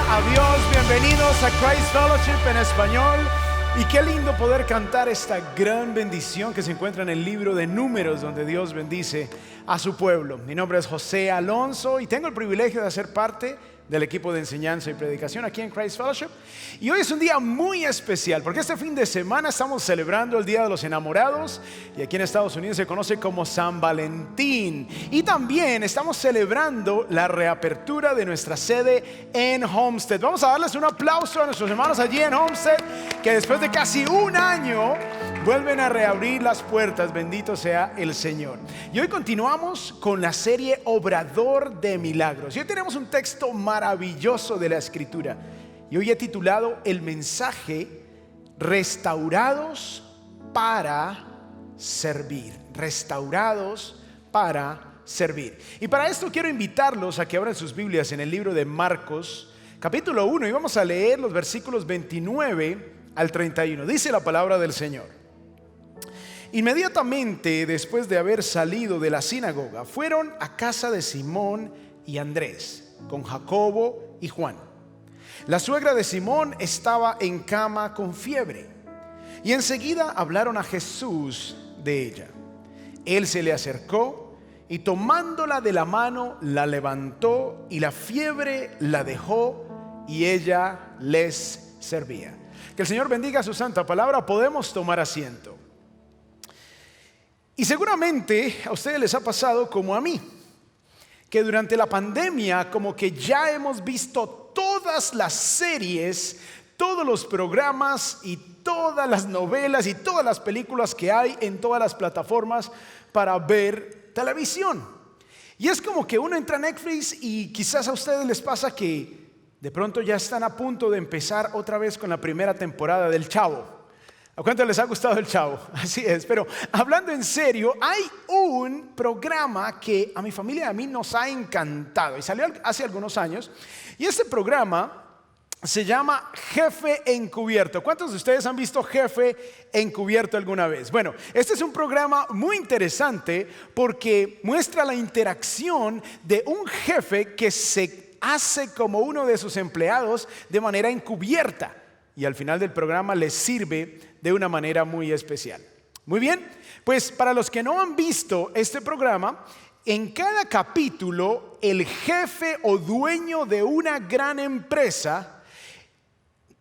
a Dios, bienvenidos a Christ Fellowship en español. Y qué lindo poder cantar esta gran bendición que se encuentra en el libro de Números, donde Dios bendice a su pueblo. Mi nombre es José Alonso y tengo el privilegio de ser parte del equipo de enseñanza y predicación aquí en Christ Fellowship. Y hoy es un día muy especial porque este fin de semana estamos celebrando el Día de los Enamorados, y aquí en Estados Unidos se conoce como San Valentín. Y también estamos celebrando la reapertura de nuestra sede en Homestead. Vamos a darles un aplauso a nuestros hermanos allí en Homestead, que después de casi un año vuelven a reabrir las puertas. Bendito sea el Señor. Y hoy continuamos con la serie Obrador de Milagros. Y hoy tenemos un texto maravilloso de la Escritura. Y hoy he titulado el mensaje Restaurados para servir. Restaurados para servir. Y para esto quiero invitarlos a que abran sus Biblias en el libro de Marcos, capítulo 1. Y vamos a leer los versículos 29 al 31. Dice la palabra del Señor. Inmediatamente después de haber salido de la sinagoga, fueron a casa de Simón y Andrés, con Jacobo y Juan. La suegra de Simón estaba en cama con fiebre, y enseguida hablaron a Jesús de ella. Él se le acercó y tomándola de la mano, la levantó, y la fiebre la dejó, y ella les servía. Que el Señor bendiga su santa palabra. Podemos tomar asiento. Y seguramente a ustedes les ha pasado como a mí, que durante la pandemia como que ya hemos visto todas las series, todos los programas y todas las novelas y todas las películas que hay en todas las plataformas para ver televisión. Y es como que uno entra a Netflix y quizás a ustedes les pasa que de pronto ya están a punto de empezar otra vez con la primera temporada del Chavo. ¿A cuánto les ha gustado el Chavo? Así es, pero hablando en serio, hay un programa que a mi familia y a mí nos ha encantado y salió hace algunos años, y este programa se llama Jefe Encubierto. ¿Cuántos de ustedes han visto Jefe Encubierto alguna vez? Bueno, este es un programa muy interesante porque muestra la interacción de un jefe que se hace como uno de sus empleados de manera encubierta, y al final del programa les sirve de una manera muy especial. Muy bien, pues para los que no han visto este programa, en cada capítulo el jefe o dueño de una gran empresa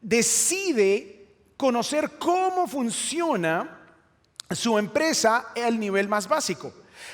decide conocer cómo funciona su empresa al nivel más básico.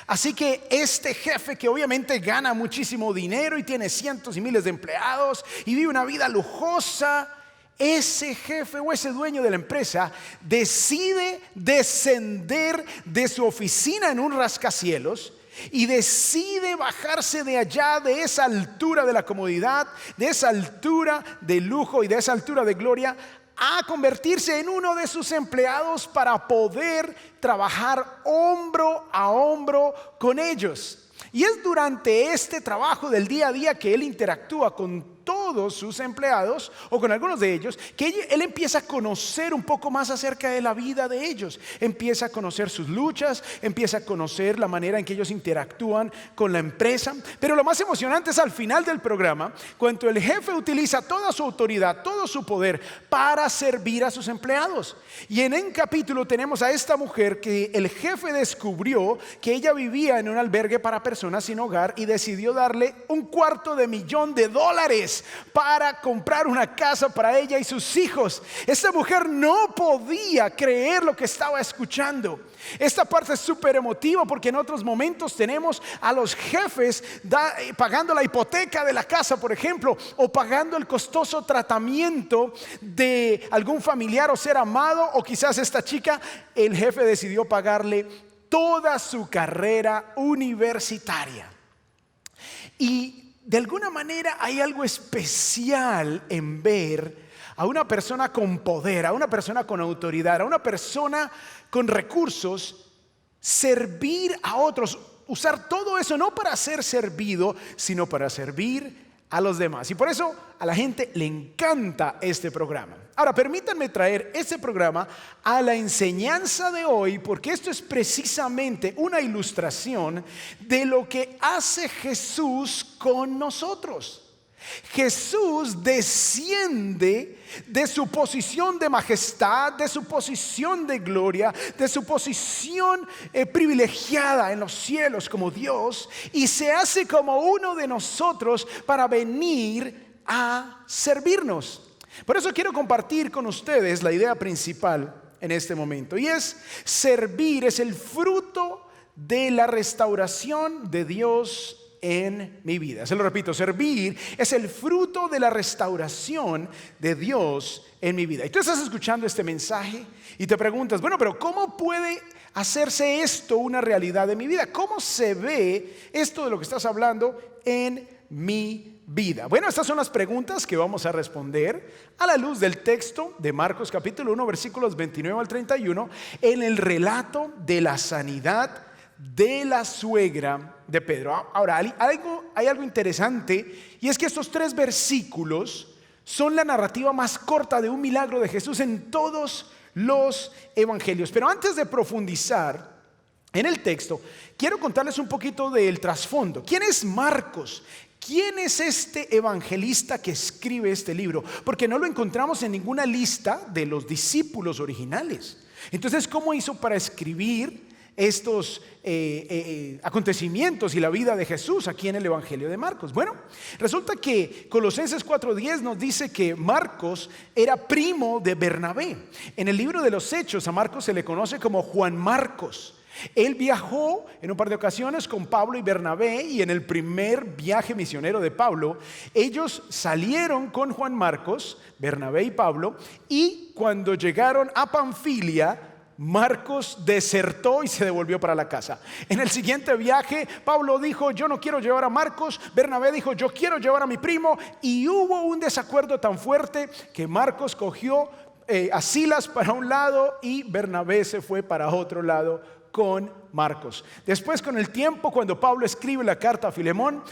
Así que este jefe, que obviamente gana muchísimo dinero y tiene cientos y miles de empleados y vive una vida lujosa, ese jefe o ese dueño de la empresa decide descender de su oficina en un rascacielos y decide bajarse de allá, de esa altura de la comodidad, de esa altura de lujo y de esa altura de gloria, a convertirse en uno de sus empleados para poder trabajar hombro a hombro con ellos. Y es durante este trabajo del día a día que él interactúa con todos sus empleados, o con algunos de ellos, que él empieza a conocer un poco más acerca de la vida de ellos. Empieza a conocer sus luchas, empieza a conocer la manera en que ellos interactúan con la empresa. Pero lo más emocionante es al final del programa, cuando el jefe utiliza toda su autoridad, todo su poder para servir a sus empleados. Y en un capítulo tenemos a esta mujer que el jefe descubrió que ella vivía en un albergue para personas sin hogar y decidió darle $250,000 para comprar una casa para ella y sus hijos. Esta mujer no podía creer lo que estaba escuchando. Esta parte es súper emotiva porque en otros momentos tenemos a los jefes pagando la hipoteca de la casa, por ejemplo, o pagando el costoso tratamiento de algún familiar o ser amado, o quizás esta chica, el jefe decidió pagarle toda su carrera universitaria. Y de alguna manera hay algo especial en ver a una persona con poder, a una persona con autoridad, a una persona con recursos servir a otros, usar todo eso no para ser servido, sino para servir a los demás. Y por eso a la gente le encanta este programa. Ahora, permítanme traer este programa a la enseñanza de hoy, porque esto es precisamente una ilustración de lo que hace Jesús con nosotros. Jesús desciende de su posición de majestad, de su posición de gloria, de su posición privilegiada en los cielos como Dios, y se hace como uno de nosotros para venir a servirnos. Por eso quiero compartir con ustedes la idea principal en este momento, y es: servir es el fruto de la restauración de Dios en mi vida. Se lo repito, servir es el fruto de la restauración de Dios en mi vida. Y tú estás escuchando este mensaje y te preguntas, bueno, pero ¿cómo puede hacerse esto una realidad en mi vida? ¿Cómo se ve esto de lo que estás hablando en mi vida? Bueno, estas son las preguntas que vamos a responder a la luz del texto de Marcos capítulo 1 versículos 29 al 31, en el relato de la sanidad de la suegra de Pedro. Ahora, hay algo interesante, y es que estos 3 versículos son la narrativa más corta de un milagro de Jesús en todos los evangelios. Pero antes de profundizar en el texto, quiero contarles un poquito del trasfondo. ¿Quién es Marcos? ¿Quién es este evangelista que escribe este libro? Porque no lo encontramos en ninguna lista de los discípulos originales. Entonces, ¿cómo hizo para escribir estos acontecimientos y la vida de Jesús aquí en el Evangelio de Marcos? Bueno, resulta que Colosenses 4:10 nos dice que Marcos era primo de Bernabé. En el libro de los Hechos a Marcos se le conoce como Juan Marcos. Él viajó en un par de ocasiones con Pablo y Bernabé, y en el primer viaje misionero de Pablo, ellos salieron con Juan Marcos, Bernabé y Pablo, y cuando llegaron a Panfilia, Marcos desertó y se devolvió para la casa. En el siguiente viaje, Pablo dijo: yo no quiero llevar a Marcos. Bernabé dijo: yo quiero llevar a mi primo. Y hubo un desacuerdo tan fuerte que Marcos cogió a Silas para un lado y Bernabé se fue para otro lado con Marcos. Después, con el tiempo, cuando Pablo escribe la carta a Filemón,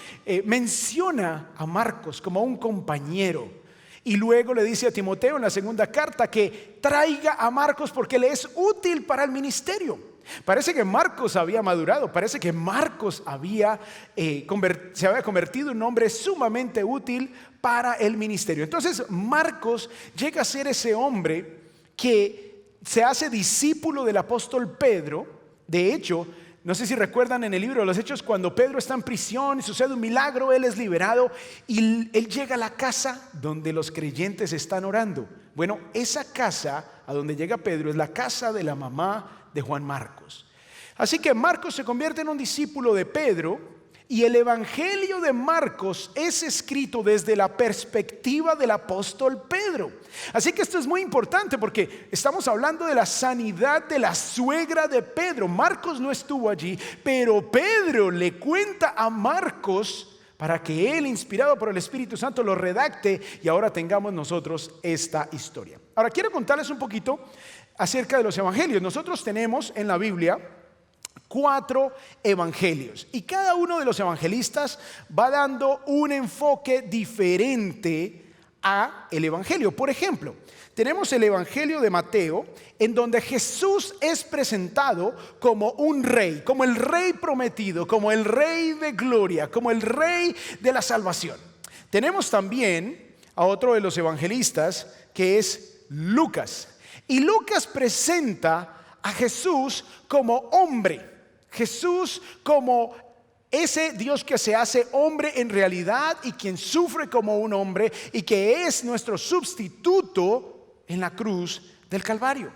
menciona a Marcos como un compañero. Y luego le dice a Timoteo en la segunda carta que traiga a Marcos porque le es útil para el ministerio. Parece que Marcos había madurado, parece que Marcos se había convertido en un hombre sumamente útil para el ministerio. Entonces Marcos llega a ser ese hombre que se hace discípulo del apóstol Pedro. De hecho, no sé si recuerdan en el libro de los Hechos, cuando Pedro está en prisión y sucede un milagro, él es liberado y él llega a la casa donde los creyentes están orando. Bueno, esa casa a donde llega Pedro es la casa de la mamá de Juan Marcos. Así que Marcos se convierte en un discípulo de Pedro, y el evangelio de Marcos es escrito desde la perspectiva del apóstol Pedro. Así que esto es muy importante porque estamos hablando de la sanidad de la suegra de Pedro. Marcos no estuvo allí, pero Pedro le cuenta a Marcos para que él, inspirado por el Espíritu Santo, lo redacte y ahora tengamos nosotros esta historia. Ahora quiero contarles un poquito acerca de los evangelios. Nosotros tenemos en la Biblia 4 evangelios, y cada uno de los evangelistas va dando un enfoque diferente a el evangelio. Por ejemplo, tenemos el evangelio de Mateo, en donde Jesús es presentado como un rey, como el rey prometido, como el rey de gloria, como el rey de la salvación. Tenemos también a otro de los evangelistas, que es Lucas, y Lucas presenta a Jesús como hombre. Jesús como ese Dios que se hace hombre en realidad y quien sufre como un hombre y que es nuestro sustituto en la cruz del Calvario.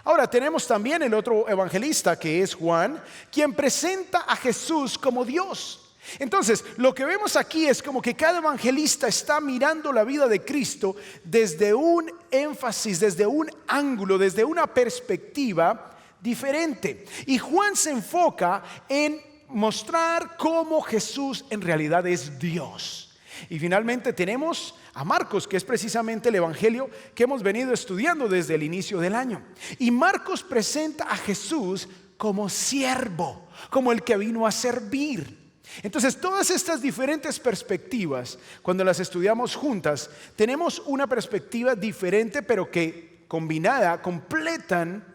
Ahora tenemos también el otro evangelista, que es Juan, quien presenta a Jesús como Dios. Entonces, lo que vemos aquí es como que cada evangelista está mirando la vida de Cristo desde un énfasis, desde un ángulo, desde una perspectiva diferente. Y Juan se enfoca en mostrar cómo Jesús en realidad es Dios. Y finalmente tenemos a Marcos, que es precisamente el evangelio que hemos venido estudiando desde el inicio del año. Y Marcos presenta a Jesús como siervo, como el que vino a servir. Entonces, todas estas diferentes perspectivas, cuando las estudiamos juntas, tenemos una perspectiva diferente, pero que combinada completan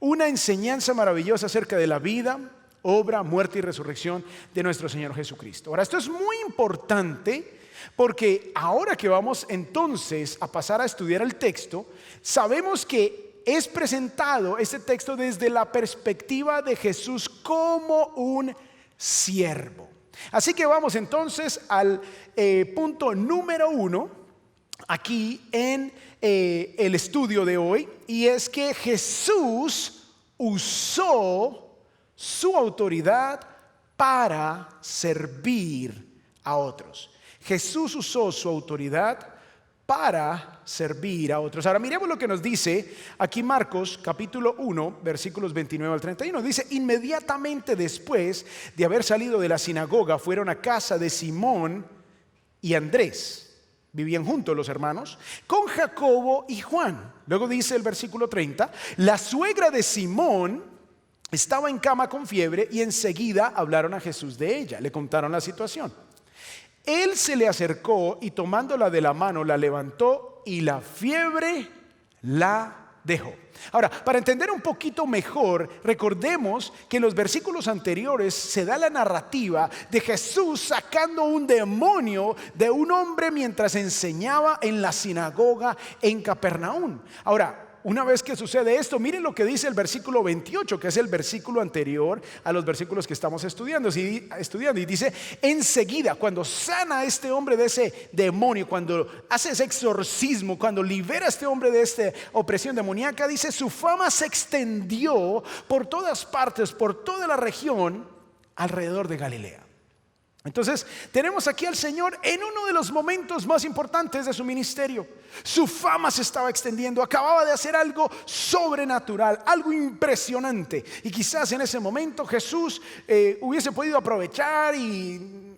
una enseñanza maravillosa acerca de la vida, obra, muerte y resurrección de nuestro Señor Jesucristo. Ahora, esto es muy importante Porque ahora que vamos entonces a pasar a estudiar el texto, sabemos que es presentado este texto desde la perspectiva de Jesús como un siervo. Así que vamos entonces al punto número 1 aquí en el estudio de hoy, y es que Jesús usó su autoridad para servir a otros. Jesús usó su autoridad para servir a otros. Ahora miremos lo que nos dice aquí Marcos capítulo 1 versículos 29 al 31. Dice: inmediatamente después de haber salido de la sinagoga fueron a casa de Simón y Andrés. Vivían juntos los hermanos con Jacobo y Juan. Luego dice el versículo 30: la suegra de Simón estaba en cama con fiebre y enseguida hablaron a Jesús de ella. Le contaron la situación. Él se le acercó y tomándola de la mano la levantó y la fiebre la dejó. Ahora, para entender un poquito mejor, recordemos que en los versículos anteriores se da la narrativa de Jesús sacando un demonio de un hombre mientras enseñaba en la sinagoga en Capernaum. Ahora, una vez que sucede esto, miren lo que dice el versículo 28, que es el versículo anterior a los versículos que estamos estudiando. Y dice: enseguida, cuando sana a este hombre de ese demonio, cuando hace ese exorcismo, cuando libera a este hombre de esta opresión demoníaca, dice: su fama se extendió por todas partes, por toda la región alrededor de Galilea. Entonces tenemos aquí al Señor en uno de los momentos más importantes de su ministerio. Su fama se estaba extendiendo, acababa de hacer algo sobrenatural, algo impresionante. Y quizás en ese momento Jesús hubiese podido aprovechar y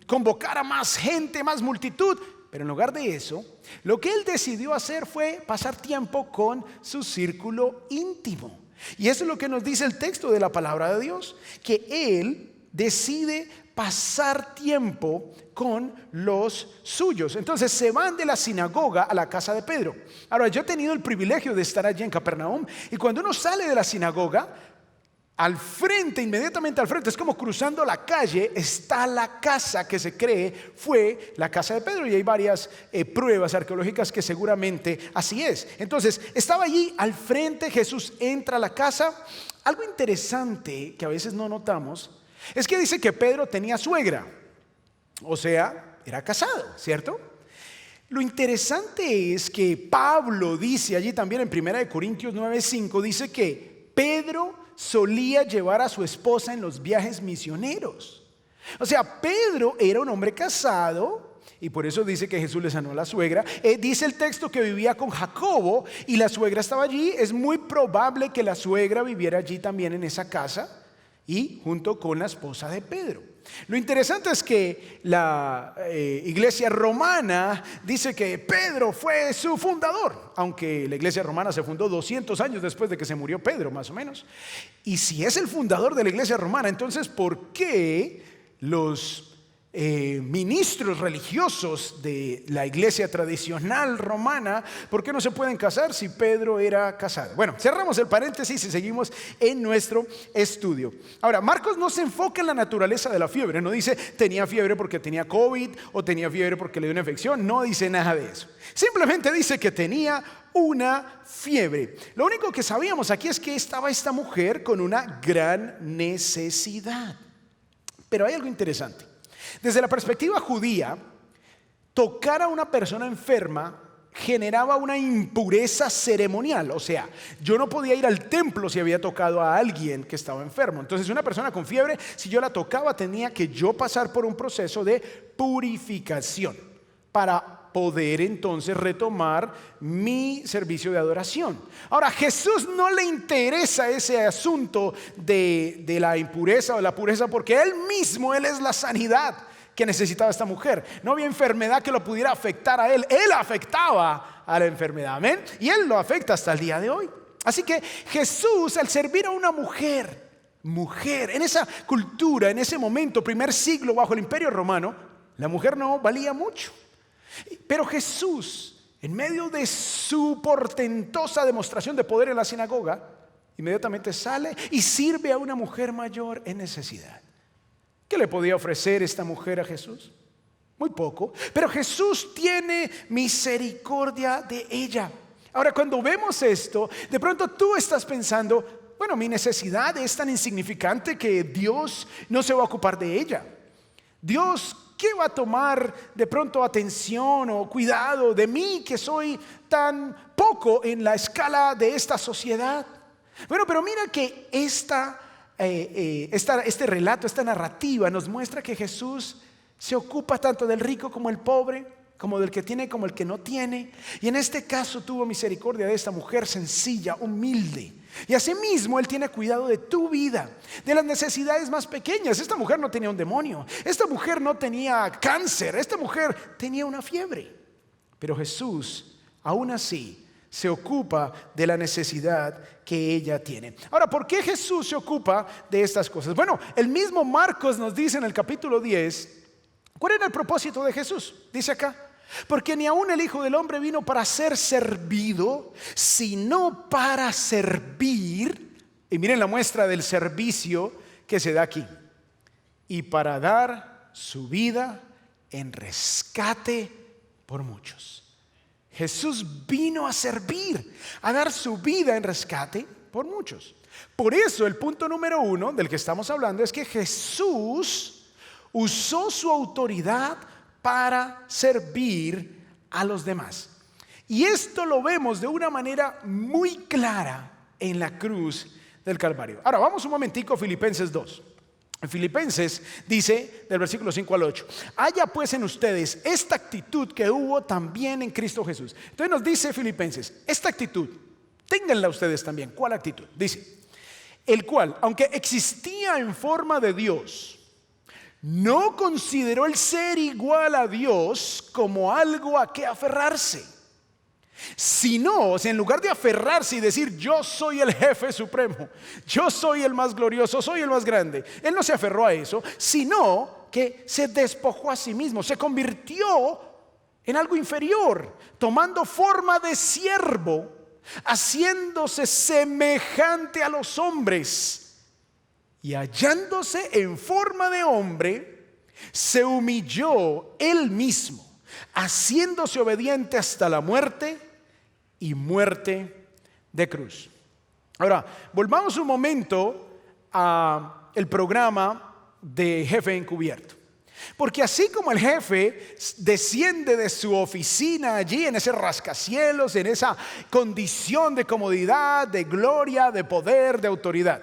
convocar a más gente, más multitud. Pero en lugar de eso, lo que él decidió hacer fue pasar tiempo con su círculo íntimo. Y eso es lo que nos dice el texto de la palabra de Dios, que él decide pasar tiempo con los suyos. Entonces se van de la sinagoga a la casa de Pedro. Ahora, yo he tenido el privilegio de estar allí en Capernaum, y cuando uno sale de la sinagoga, al frente, inmediatamente al frente, es como cruzando la calle, está la casa que se cree fue la casa de Pedro, y hay varias pruebas arqueológicas que seguramente así es. Entonces estaba allí al frente, Jesús entra a la casa. Algo interesante que a veces no notamos es que dice que Pedro tenía suegra, o sea, era casado, ¿cierto? Lo interesante es que Pablo dice allí también en 1 Corintios 9:5, dice que Pedro solía llevar a su esposa en los viajes misioneros. O sea, Pedro era un hombre casado, y por eso dice que Jesús le sanó a la suegra. Dice el texto que vivía con Jacobo y la suegra estaba allí. Es muy probable que la suegra viviera allí también en esa casa, y junto con la esposa de Pedro. Lo interesante es que la iglesia romana dice que Pedro fue su fundador, aunque la iglesia romana se fundó 200 años después de que se murió Pedro, más o menos. Y si es el fundador de la iglesia romana, entonces ¿por qué los ministros religiosos de la iglesia tradicional romana, por qué no se pueden casar si Pedro era casado? Bueno, cerramos el paréntesis y seguimos en nuestro estudio. Ahora, Marcos no se enfoca en la naturaleza de la fiebre. No dice tenía fiebre porque tenía COVID o tenía fiebre porque le dio una infección. No dice nada de eso. Simplemente dice que tenía una fiebre. Lo único que sabíamos aquí es que estaba esta mujer con una gran necesidad. Pero hay algo interesante. Desde la perspectiva judía, tocar a una persona enferma generaba una impureza ceremonial. O sea, yo no podía ir al templo si había tocado a alguien que estaba enfermo. Entonces, una persona con fiebre, si yo la tocaba, tenía que yo pasar por un proceso de purificación para poder entonces retomar mi servicio de adoración. Ahora, a Jesús no le interesa ese asunto de la impureza o la pureza, porque Él mismo, Él es la sanidad que necesitaba esta mujer. No había enfermedad que lo pudiera afectar a Él. Él afectaba a la enfermedad, amén. Y Él lo afecta hasta el día de hoy. Así que Jesús, al servir a una mujer, en esa cultura, en ese momento, primer siglo bajo el Imperio Romano, la mujer no valía mucho. Pero Jesús, en medio de su portentosa demostración de poder en la sinagoga, inmediatamente sale y sirve a una mujer mayor en necesidad. ¿Qué le podía ofrecer esta mujer a Jesús? muy poco, pero Jesús tiene misericordia de ella. Ahora, cuando vemos esto, de pronto tú estás pensando, bueno, mi necesidad es tan insignificante que Dios no se va a ocupar de ella. Dios, ¿qué va a tomar de pronto atención o cuidado de mí que soy tan poco en la escala de esta sociedad? Bueno, pero mira que este relato, esta narrativa nos muestra que Jesús se ocupa tanto del rico como el pobre, como del que tiene como el que no tiene. Y en este caso tuvo misericordia de esta mujer sencilla, humilde. Y asimismo Él tiene cuidado de tu vida, de las necesidades más pequeñas. Esta mujer no tenía un demonio, esta mujer no tenía cáncer, esta mujer tenía una fiebre. Pero Jesús, aún así, se ocupa de la necesidad que ella tiene. Ahora, ¿por qué Jesús se ocupa de estas cosas? Bueno, el mismo Marcos nos dice en el capítulo 10, ¿cuál era el propósito de Jesús? Dice acá, porque ni aun el Hijo del Hombre vino para ser servido, sino para servir. Y miren la muestra del servicio que se da aquí. Y para dar su vida en rescate por muchos. Jesús vino a servir, a dar su vida en rescate por muchos. Por eso el punto número 1 del que estamos hablando es que Jesús usó su autoridad para servir a los demás. Y esto lo vemos de una manera muy clara en la cruz del Calvario. Ahora vamos un momentico a Filipenses 2. En Filipenses dice del versículo 5 al 8: haya pues en ustedes esta actitud que hubo también en Cristo Jesús. Entonces nos dice Filipenses, esta actitud, ténganla ustedes también. ¿Cuál actitud? Dice, el cual, aunque existía en forma de Dios, no consideró el ser igual a Dios como algo a que aferrarse, sino, o sea, en lugar de aferrarse y decir yo soy el jefe supremo, yo soy el más glorioso, soy el más grande, Él no se aferró a eso, sino que se despojó a sí mismo, se convirtió en algo inferior, tomando forma de siervo, haciéndose semejante a los hombres. Y hallándose en forma de hombre, se humilló Él mismo, haciéndose obediente hasta la muerte y muerte de cruz. Ahora, volvamos un momento al programa de Jefe Encubierto. Porque así como el jefe desciende de su oficina allí en ese rascacielos, en esa condición de comodidad, de gloria, de poder, de autoridad,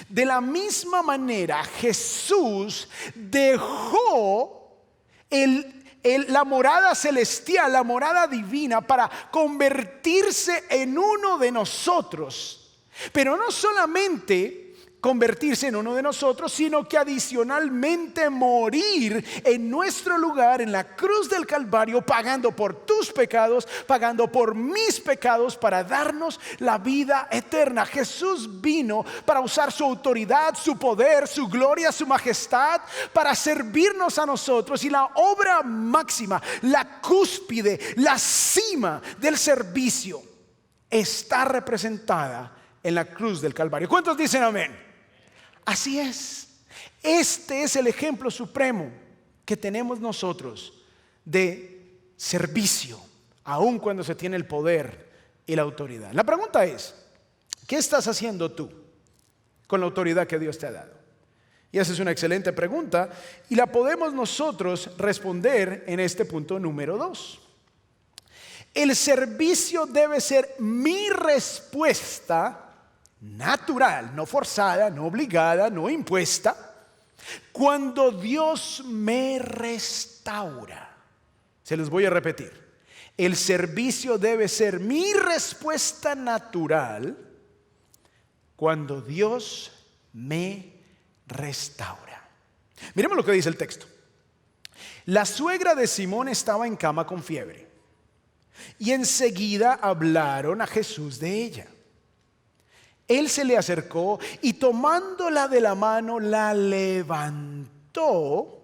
de la misma manera Jesús dejó la morada celestial, la morada divina, para convertirse en uno de nosotros. Pero no solamente convertirse en uno de nosotros, sino que adicionalmente morir en nuestro lugar en la cruz del Calvario, pagando por tus pecados, pagando por mis pecados, para darnos la vida eterna. Jesús vino para usar su autoridad, su poder, su gloria, su majestad, para servirnos a nosotros. Y la obra máxima, la cúspide, la cima del servicio está representada en la cruz del Calvario. ¿Cuántos dicen amén? Así es. Este es el ejemplo supremo que tenemos nosotros de servicio, aun cuando se tiene el poder y la autoridad. La pregunta es, ¿qué estás haciendo tú con la autoridad que Dios te ha dado? Y esa es una excelente pregunta y la podemos nosotros responder en este punto número 2. El servicio debe ser mi respuesta natural, no forzada, no obligada, no impuesta, cuando Dios me restaura. Se los voy a repetir. El servicio debe ser mi respuesta natural cuando Dios me restaura. Miremos lo que dice el texto. La suegra de Simón estaba en cama con fiebre, y enseguida hablaron a Jesús de ella. Él se le acercó y tomándola de la mano la levantó,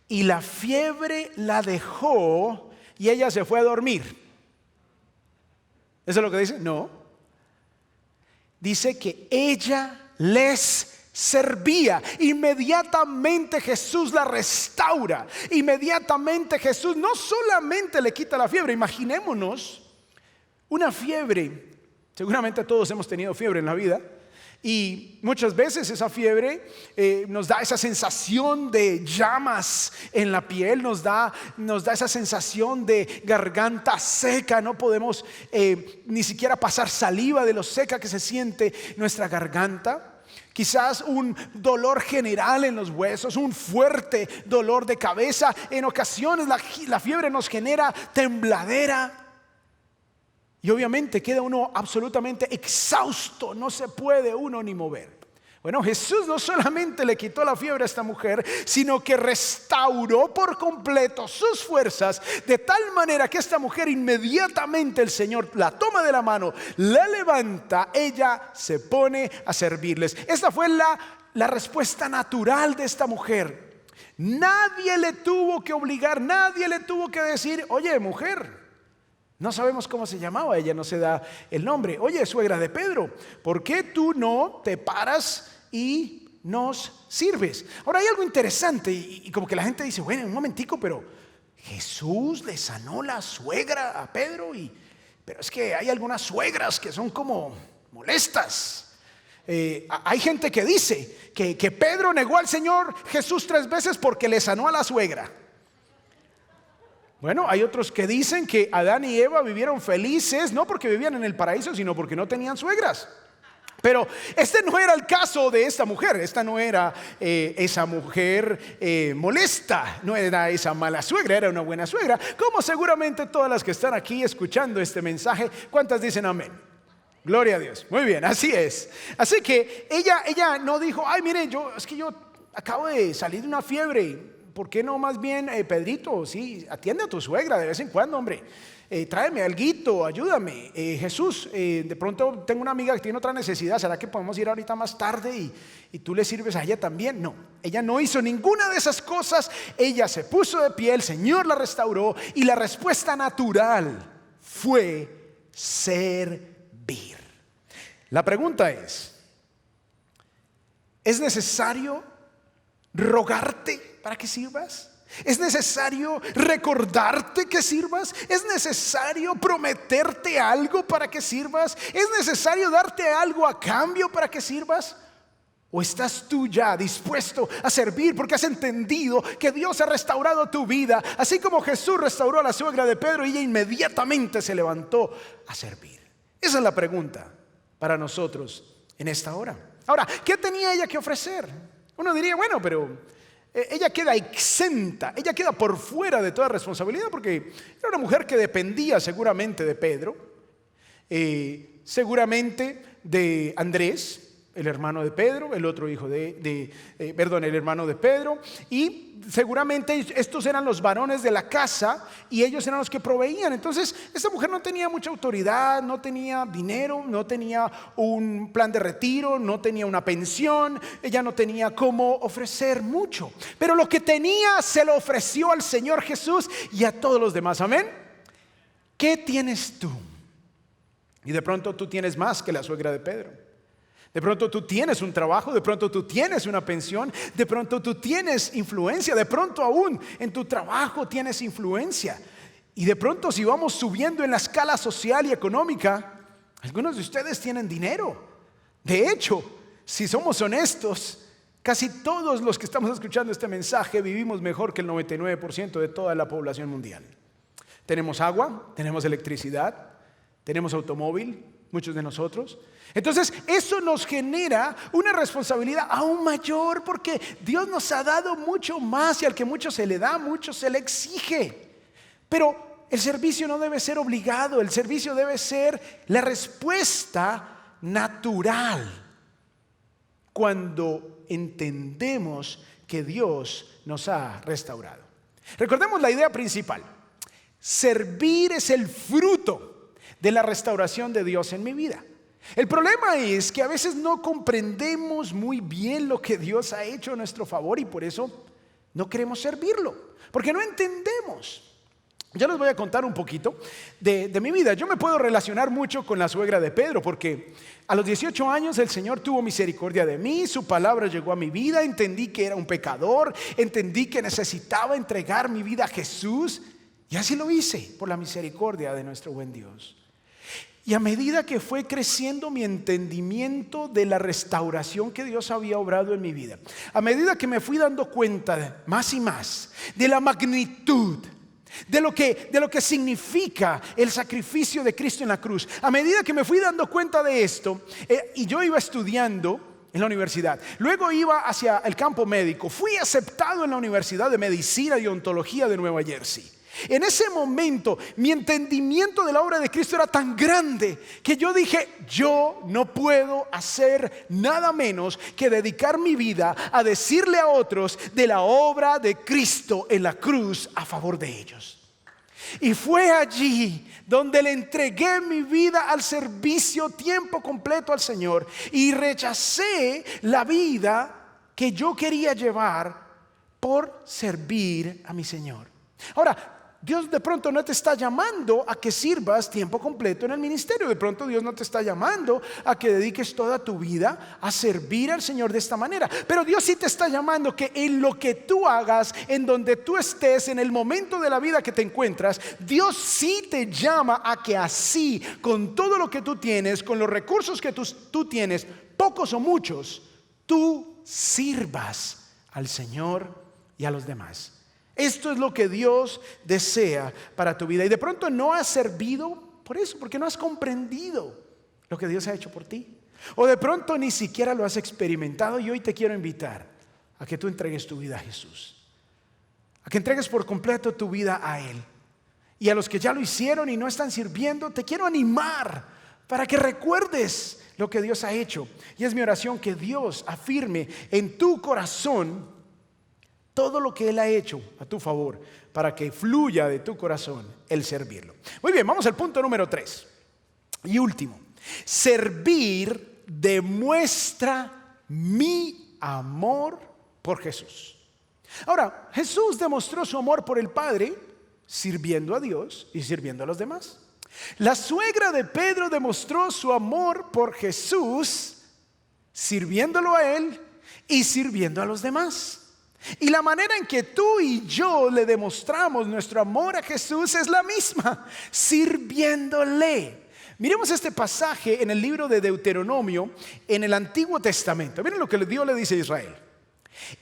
y la fiebre la dejó y ella se fue a dormir. ¿Eso es lo que dice? No. Dice que ella les servía. Inmediatamente Jesús la restaura. Inmediatamente Jesús no solamente le quita la fiebre. Imaginémonos una fiebre. Seguramente todos hemos tenido fiebre en la vida. Y muchas veces esa fiebre nos da esa sensación de llamas en la piel, nos da esa sensación de garganta seca. No podemos ni siquiera pasar saliva de lo seca que se siente nuestra garganta. Quizás un dolor general en los huesos, un fuerte dolor de cabeza. En ocasiones la fiebre nos genera tembladera. Y obviamente queda uno absolutamente exhausto, no se puede uno ni mover. Bueno, Jesús no solamente le quitó la fiebre a esta mujer, sino que restauró por completo sus fuerzas, de tal manera que esta mujer inmediatamente el Señor la toma de la mano, la levanta, ella se pone a servirles. Esta fue la respuesta natural de esta mujer. Nadie le tuvo que obligar, nadie le tuvo que decir: oye, mujer, no sabemos cómo se llamaba, ella no se da el nombre. Oye, suegra de Pedro, ¿por qué tú no te paras y nos sirves? Ahora hay algo interesante y como que la gente dice: bueno, un momentico, pero Jesús le sanó la suegra a Pedro. Pero es que hay algunas suegras que son como molestas. Hay gente que dice que Pedro negó al Señor Jesús 3 veces porque le sanó a la suegra. Bueno, hay otros que dicen que Adán y Eva vivieron felices, no porque vivían en el paraíso, sino porque no tenían suegras. Pero este no era el caso de esta mujer. Esta no era esa mujer molesta, no era esa mala suegra, era una buena suegra. Como seguramente todas las que están aquí escuchando este mensaje, ¿cuántas dicen amén? Gloria a Dios. Muy bien, así es. Así que ella no dijo: ay, miren, yo acabo de salir de una fiebre. ¿Por qué no más bien, Pedrito, sí, atiende a tu suegra de vez en cuando, hombre? Tráeme alguito, ayúdame. Jesús, de pronto tengo una amiga que tiene otra necesidad. ¿Será que podemos ir ahorita más tarde y tú le sirves a ella también? No, ella no hizo ninguna de esas cosas. Ella se puso de pie, el Señor la restauró y la respuesta natural fue servir. La pregunta ¿es necesario rogarte para que sirvas? ¿Es necesario recordarte que sirvas? ¿Es necesario prometerte algo para que sirvas? ¿Es necesario darte algo a cambio para que sirvas? ¿O estás tú ya dispuesto a servir porque has entendido que Dios ha restaurado tu vida? Así como Jesús restauró a la suegra de Pedro y ella inmediatamente se levantó a servir. Esa es la pregunta para nosotros en esta hora. Ahora, ¿qué tenía ella que ofrecer? Uno diría: bueno, pero ella queda exenta, ella queda por fuera de toda responsabilidad, porque era una mujer que dependía seguramente de Pedro, seguramente de Andrés, el hermano de Pedro, el otro hijo el hermano de Pedro, y seguramente estos eran los varones de la casa y ellos eran los que proveían. Entonces esta mujer no tenía mucha autoridad, no tenía dinero, no tenía un plan de retiro, no tenía una pensión, ella no tenía cómo ofrecer mucho, pero lo que tenía se lo ofreció al Señor Jesús y a todos los demás. Amén. ¿Qué tienes tú? Y de pronto tú tienes más que la suegra de Pedro. De pronto tú tienes un trabajo, de pronto tú tienes una pensión, de pronto tú tienes influencia, de pronto aún en tu trabajo tienes influencia. Y de pronto, si vamos subiendo en la escala social y económica, algunos de ustedes tienen dinero. De hecho, si somos honestos, casi todos los que estamos escuchando este mensaje vivimos mejor que el 99% de toda la población mundial. Tenemos agua, tenemos electricidad, tenemos automóvil, muchos de nosotros. Entonces eso nos genera una responsabilidad aún mayor, porque Dios nos ha dado mucho más y al que mucho se le da, mucho se le exige. Pero el servicio no debe ser obligado, el servicio debe ser la respuesta natural cuando entendemos que Dios nos ha restaurado. Recordemos la idea principal: servir es el fruto de la restauración de Dios en mi vida. El problema es que a veces no comprendemos muy bien lo que Dios ha hecho a nuestro favor y por eso no queremos servirlo, porque no entendemos. Yo les voy a contar un poquito de mi vida. Yo me puedo relacionar mucho con la suegra de Pedro porque a los 18 años el Señor tuvo misericordia de mí, su palabra llegó a mi vida, entendí que era un pecador, entendí que necesitaba entregar mi vida a Jesús y así lo hice por la misericordia de nuestro buen Dios. Y a medida que fue creciendo mi entendimiento de la restauración que Dios había obrado en mi vida, a medida que me fui dando cuenta más y más de la magnitud de lo que significa el sacrificio de Cristo en la cruz, a medida que me fui dando cuenta de esto, y yo iba estudiando en la universidad, luego iba hacia el campo médico, fui aceptado en la Universidad de Medicina y Odontología de Nueva Jersey. En ese momento mi entendimiento de la obra de Cristo era tan grande que yo dije, yo no puedo hacer nada menos que dedicar mi vida a decirle a otros de la obra de Cristo en la cruz a favor de ellos. Y fue allí donde le entregué mi vida al servicio tiempo completo al Señor y rechacé la vida que yo quería llevar por servir a mi Señor. Ahora, Dios de pronto no te está llamando a que sirvas tiempo completo en el ministerio. De pronto Dios no te está llamando a que dediques toda tu vida a servir al Señor de esta manera. Pero Dios sí te está llamando que en lo que tú hagas, en donde tú estés, en el momento de la vida que te encuentras, Dios sí te llama a que así, con todo lo que tú tienes, con los recursos que tú tienes, pocos o muchos, tú sirvas al Señor y a los demás. Esto es lo que Dios desea para tu vida. Y de pronto no has servido por eso, porque no has comprendido lo que Dios ha hecho por ti. O de pronto ni siquiera lo has experimentado. Y hoy te quiero invitar a que tú entregues tu vida a Jesús, a que entregues por completo tu vida a Él. Y a los que ya lo hicieron y no están sirviendo, te quiero animar para que recuerdes lo que Dios ha hecho. Y es mi oración que Dios afirme en tu corazón todo lo que Él ha hecho a tu favor, para que fluya de tu corazón el servirlo. Muy bien, vamos al punto número 3 y último. Servir demuestra mi amor por Jesús. Ahora, Jesús demostró su amor por el Padre sirviendo a Dios y sirviendo a los demás. La suegra de Pedro demostró su amor por Jesús sirviéndolo a Él y sirviendo a los demás. Y la manera en que tú y yo le demostramos nuestro amor a Jesús es la misma, sirviéndole. Miremos este pasaje en el libro de Deuteronomio, en el Antiguo Testamento. Miren lo que Dios le dice a Israel.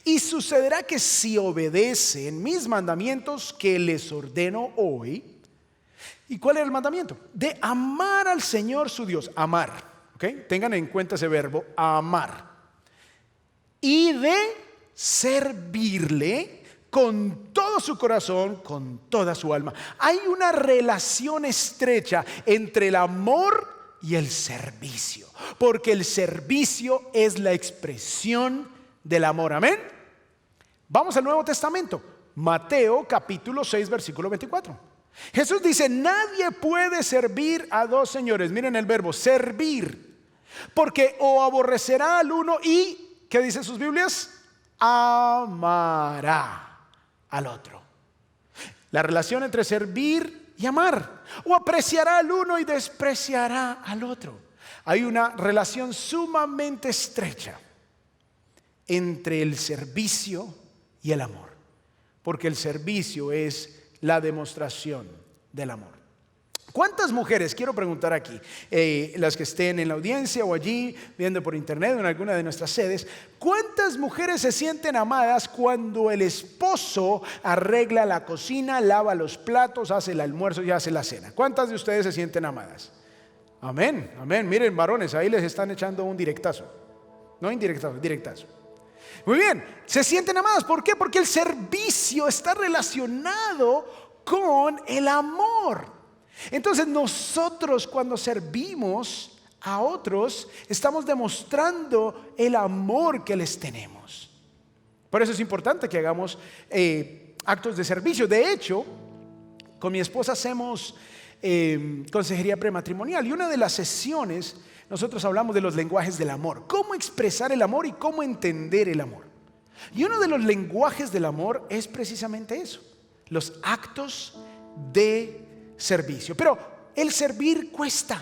Y sucederá que si obedecen mis mandamientos que les ordeno hoy. ¿Y cuál era el mandamiento? De amar al Señor su Dios. Amar, ¿ok? Tengan en cuenta ese verbo, amar. Y de servirle con todo su corazón, con toda su alma. Hay una relación estrecha entre el amor y el servicio, porque el servicio es la expresión del amor. Amén. Vamos al Nuevo Testamento, Mateo capítulo 6 versículo 24. Jesús dice, nadie puede servir a dos señores. Miren el verbo servir, porque o aborrecerá al uno y, ¿qué dicen sus Biblias? Amará al otro. La relación entre servir y amar. O apreciará al uno y despreciará al otro. Hay una relación sumamente estrecha entre el servicio y el amor, porque el servicio es la demostración del amor. ¿Cuántas mujeres, quiero preguntar aquí, las que estén en la audiencia o allí viendo por internet o en alguna de nuestras sedes, cuántas mujeres se sienten amadas cuando el esposo arregla la cocina, lava los platos, hace el almuerzo y hace la cena? ¿Cuántas de ustedes se sienten amadas? Amén, amén. Miren, varones, ahí les están echando un directazo. No indirectazo, directazo. Muy bien, se sienten amadas. ¿Por qué? Porque el servicio está relacionado con el amor. Entonces nosotros cuando servimos a otros estamos demostrando el amor que les tenemos. Por eso es importante que hagamos actos de servicio. De hecho, con mi esposa hacemos consejería prematrimonial y una de las sesiones nosotros hablamos de los lenguajes del amor. Cómo expresar el amor y cómo entender el amor. Y uno de los lenguajes del amor es precisamente eso, los actos de servicio. Pero el servir cuesta.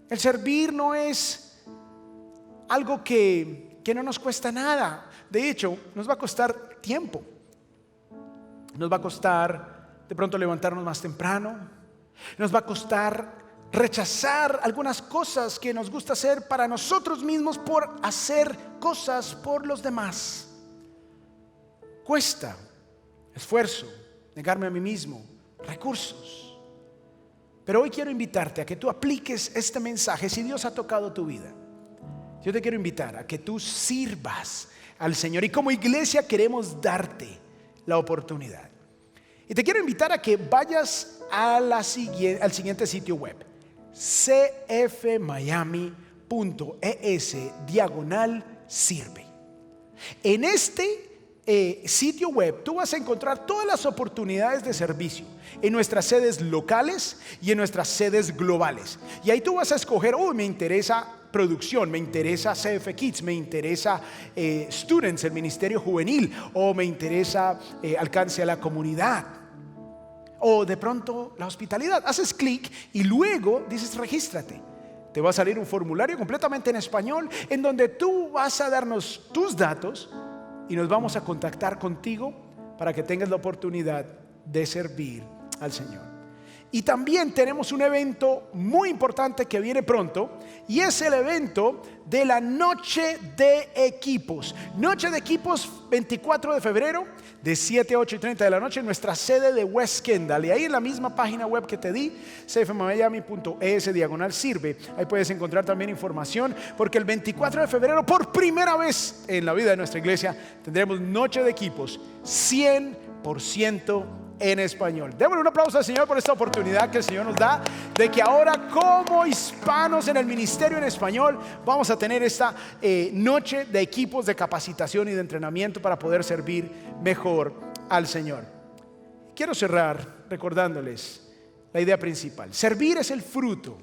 El servir no es algo que no nos cuesta nada. De hecho, nos va a costar tiempo. Nos va a costar de pronto levantarnos más temprano. Nos va a costar rechazar algunas cosas que nos gusta hacer para nosotros mismos por hacer cosas por los demás. Cuesta esfuerzo, negarme a mí mismo, recursos. Pero hoy quiero invitarte a que tú apliques este mensaje. Si Dios ha tocado tu vida, yo te quiero invitar a que tú sirvas al Señor. Y como iglesia queremos darte la oportunidad. Y te quiero invitar a que vayas a al siguiente sitio web: cfmiami.es/sirve. En este sitio web tú vas a encontrar todas las oportunidades de servicio en nuestras sedes locales y en nuestras sedes globales. Y ahí tú vas a escoger: me interesa producción, me interesa CF Kids, me interesa Students, el ministerio juvenil, o me interesa alcance a la comunidad, o de pronto la hospitalidad. Haces clic y luego dices regístrate. Te va a salir un formulario completamente en español en donde tú vas a darnos tus datos y nos vamos a contactar contigo para que tengas la oportunidad de servir al Señor. Y también tenemos un evento muy importante que viene pronto, y es el evento de la Noche de Equipos. Noche de Equipos, 24 de febrero, de 7 a 8:30 de la noche, en nuestra sede de West Kendall. Y ahí en la misma página web que te di, cfmiami.es/sirve, ahí puedes encontrar también información, porque el 24 de febrero, por primera vez en la vida de nuestra iglesia, tendremos Noche de Equipos 100% en español. Démosle un aplauso al Señor por esta oportunidad que el Señor nos da, de que ahora como hispanos en el ministerio en español vamos a tener esta noche de equipos de capacitación y de entrenamiento para poder servir mejor al Señor. Quiero cerrar recordándoles la idea principal: servir es el fruto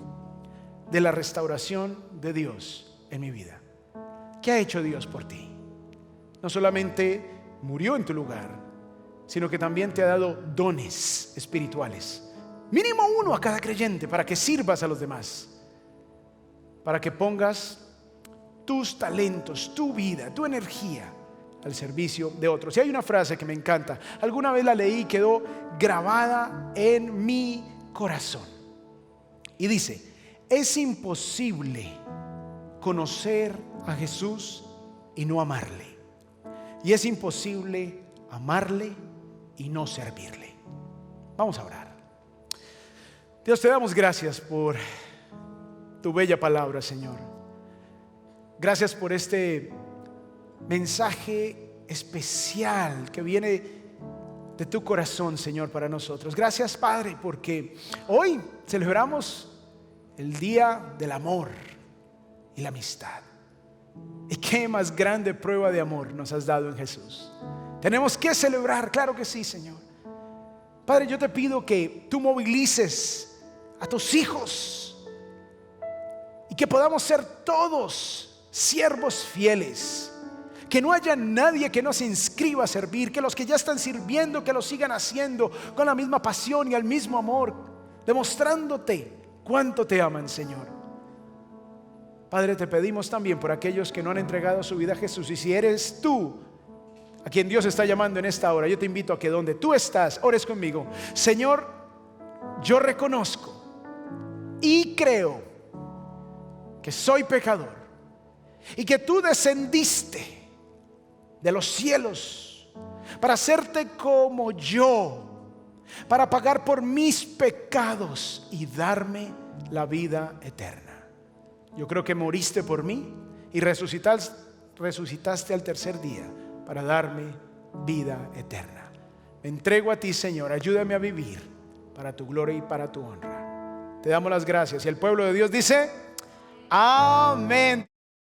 de la restauración de Dios en mi vida. ¿Qué ha hecho Dios por ti? No solamente murió en tu lugar, sino que también te ha dado dones espirituales, mínimo uno a cada creyente, para que sirvas a los demás, para que pongas tus talentos, tu vida, tu energía al servicio de otros. Y hay una frase que me encanta, alguna vez la leí y quedó grabada en mi corazón, y dice: es imposible conocer a Jesús y no amarle, y es imposible amarle y no servirle. Vamos a orar. Dios, te damos gracias por tu bella palabra, Señor. Gracias por este mensaje especial que viene de tu corazón, Señor, para nosotros. Gracias, Padre, porque hoy celebramos el día del amor y la amistad. Y qué más grande prueba de amor nos has dado en Jesús. Tenemos que celebrar, claro que sí, Señor. Padre, yo te pido que tú movilices a tus hijos y que podamos ser todos siervos fieles. Que no haya nadie que no se inscriba a servir, que los que ya están sirviendo, que lo sigan haciendo con la misma pasión y el mismo amor, demostrándote cuánto te aman, Señor. Padre, te pedimos también por aquellos que no han entregado su vida a Jesús. Y si eres tú a quien Dios está llamando en esta hora, yo te invito a que donde tú estás, ores conmigo. Señor, yo reconozco y creo que soy pecador y que tú descendiste de los cielos para hacerte como yo, para pagar por mis pecados y darme la vida eterna. Yo creo que moriste por mí y resucitaste al tercer día para darme vida eterna. Me entrego a ti, Señor. Ayúdame a vivir para tu gloria y para tu honra. Te damos las gracias. Y el pueblo de Dios dice: amén.